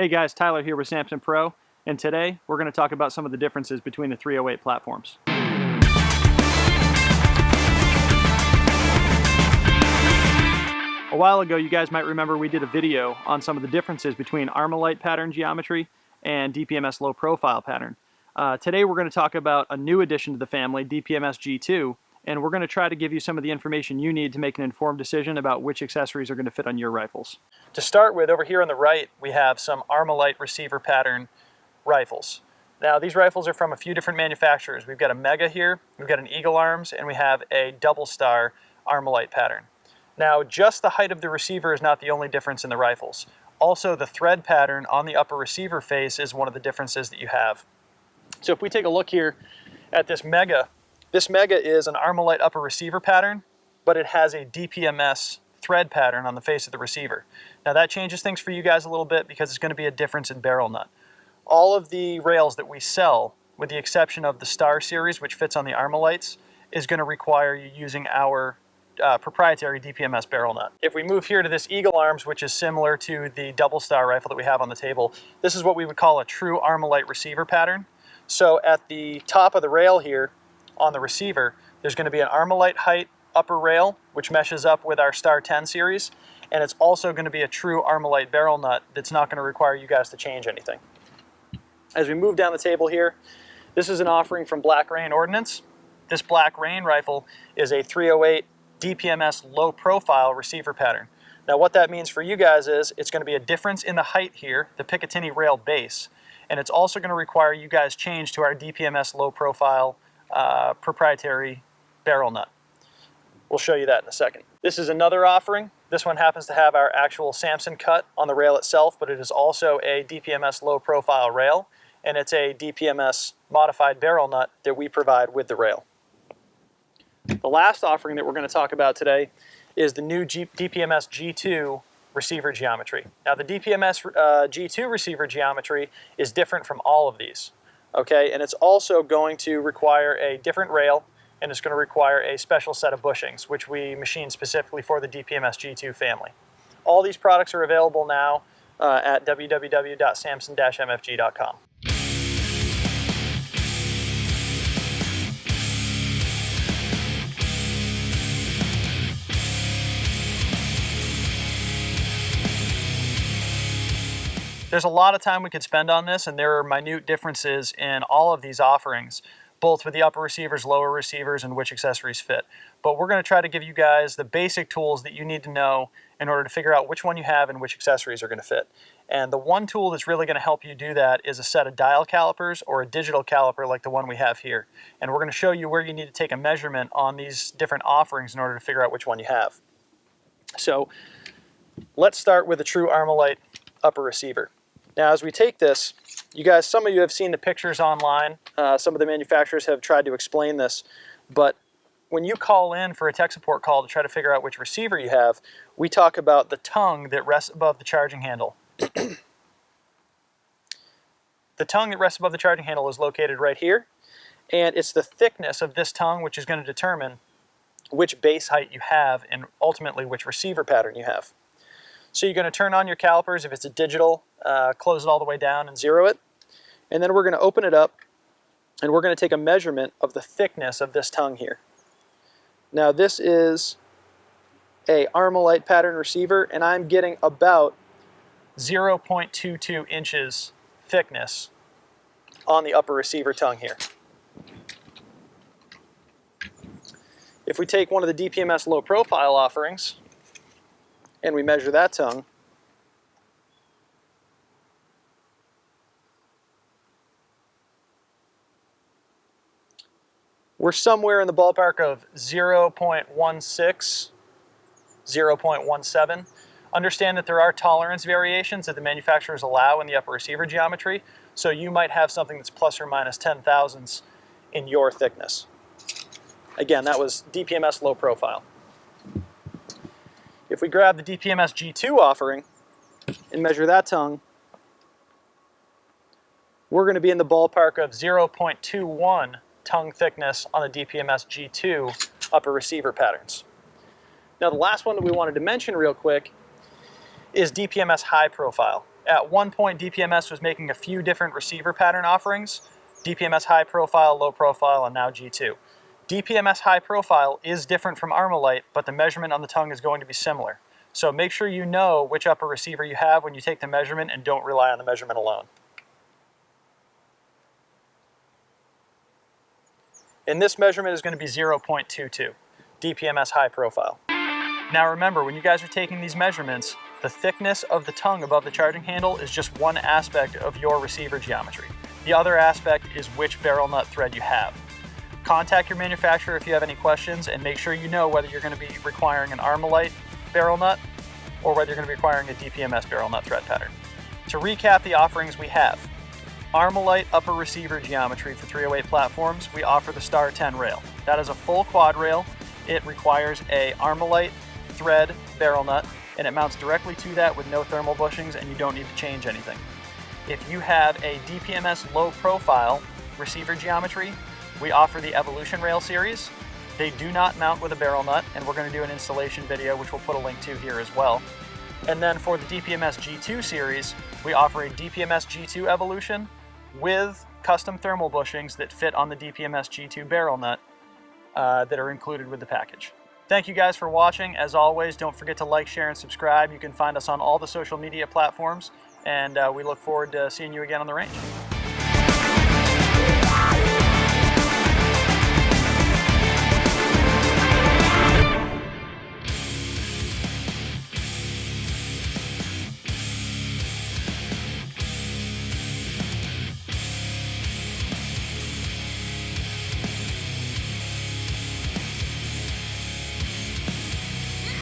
Hey guys, Tyler here with Samson Pro, and today we're going to talk about some of the differences between the 308 platforms. A while ago, you guys might remember we did a video on some of the differences between Armalite pattern geometry and Dpms low profile pattern. Today we're going to talk about a new addition to the family, Dpms G2, and we're going to try to give you some of the information you need to make an informed decision about which accessories are going to fit on your rifles. To start with, over here on the right, we have some Armalite receiver pattern rifles. Now, these rifles are from a few different manufacturers. We've got a Mega here, we've got an Eagle Arms, and we have a Double Star Armalite pattern. Now, just the height of the receiver is not the only difference in the rifles. Also, the thread pattern on the upper receiver face is one of the differences that you have. So if we take a look here at this Mega is an Armalite upper receiver pattern, but it has a Dpms thread pattern on the face of the receiver. Now that changes things for you guys a little bit because it's going to be a difference in barrel nut. All of the rails that we sell, with the exception of the Star series, which fits on the Armalites, is going to require you using our proprietary Dpms barrel nut. If we move here to this Eagle Arms, which is similar to the Double Star rifle that we have on the table, this is what we would call a true Armalite receiver pattern. So at the top of the rail here on the receiver, there's going to be an Armalite height upper rail, which meshes up with our Star 10 series, and it's also going to be a true Armalite barrel nut that's not going to require you guys to change anything. As we move down the table here, this is an offering from Black Rain Ordnance. This Black Rain rifle is a 308 Dpms low profile receiver pattern. Now what that means for you guys is it's going to be a difference in the height here, the Picatinny rail base, and it's also going to require you guys change to our Dpms low profile proprietary barrel nut. We'll show you that in a second. This is another offering. This one happens to have our actual Samson cut on the rail itself, but it is also a Dpms low profile rail, and it's a Dpms modified barrel nut that we provide with the rail. The last offering that we're going to talk about today is the new Dpms G2 receiver geometry. Now the Dpms G2 receiver geometry is different from all of these, okay? And it's also going to require a different rail, and it's going to require a special set of bushings, which we machine specifically for the Dpms G2 family. All these products are available now at www.samson-mfg.com. There's a lot of time we could spend on this, and there are minute differences in all of these offerings, both with the upper receivers, lower receivers, and which accessories fit. But we're going to try to give you guys the basic tools that you need to know in order to figure out which one you have and which accessories are going to fit. And the one tool that's really going to help you do that is a set of dial calipers or a digital caliper like the one we have here. And we're going to show you where you need to take a measurement on these different offerings in order to figure out which one you have. So let's start with a true Armalite upper receiver. Now as we take this, you guys, some of you have seen the pictures online. Some of the manufacturers have tried to explain this, but when you call in for a tech support call to try to figure out which receiver you have, we talk about the tongue that rests above the charging handle. The tongue that rests above the charging handle is located right here, and it's the thickness of this tongue which is going to determine which base height you have and ultimately which receiver pattern you have. So you're going to turn on your calipers if it's a digital, close it all the way down and zero it. And then we're going to open it up and we're going to take a measurement of the thickness of this tongue here. Now this is a Armalite pattern receiver, and I'm getting about 0.22 inches thickness on the upper receiver tongue here. If we take one of the Dpms low profile offerings and we measure that tongue, we're somewhere in the ballpark of 0.16, 0.17. Understand that there are tolerance variations that the manufacturers allow in the upper receiver geometry, so you might have something that's plus or minus 10 thousandths in your thickness. Again, that was Dpms low profile. If we grab the Dpms G2 offering and measure that tongue, we're going to be in the ballpark of 0.21 tongue thickness on the Dpms G2 upper receiver patterns. Now the last one that we wanted to mention real quick is Dpms high profile. At one point, DPMS was making a few different receiver pattern offerings: DPMS high profile, low profile, and now G2. DPMS high profile is different from Armalite, but the measurement on the tongue is going to be similar. So make sure you know which upper receiver you have when you take the measurement, and don't rely on the measurement alone. And this measurement is going to be 0.22, DPMS high profile. Now remember, when you guys are taking these measurements, the thickness of the tongue above the charging handle is just one aspect of your receiver geometry. The other aspect is which barrel nut thread you have. Contact your manufacturer if you have any questions, and make sure you know whether you're going to be requiring an Armalite barrel nut or whether you're going to be requiring a DPMS barrel nut thread pattern. To recap the offerings we have: Armalite upper receiver geometry for 308 platforms, we offer the Star 10 rail. That is a full quad rail. It requires a Armalite thread barrel nut, and it mounts directly to that with no thermal bushings, and you don't need to change anything. If you have a DPMS low profile receiver geometry, we offer the Evolution Rail series. They do not mount with a barrel nut, and we're going to do an installation video, which we'll put a link to here as well. And then for the DPMS G2 series, we offer a DPMS G2 Evolution with custom thermal bushings that fit on the DPMS G2 barrel nut that are included with the package. Thank you guys for watching. As always, don't forget to like, share, and subscribe. You can find us on all the social media platforms, and we look forward to seeing you again on the range.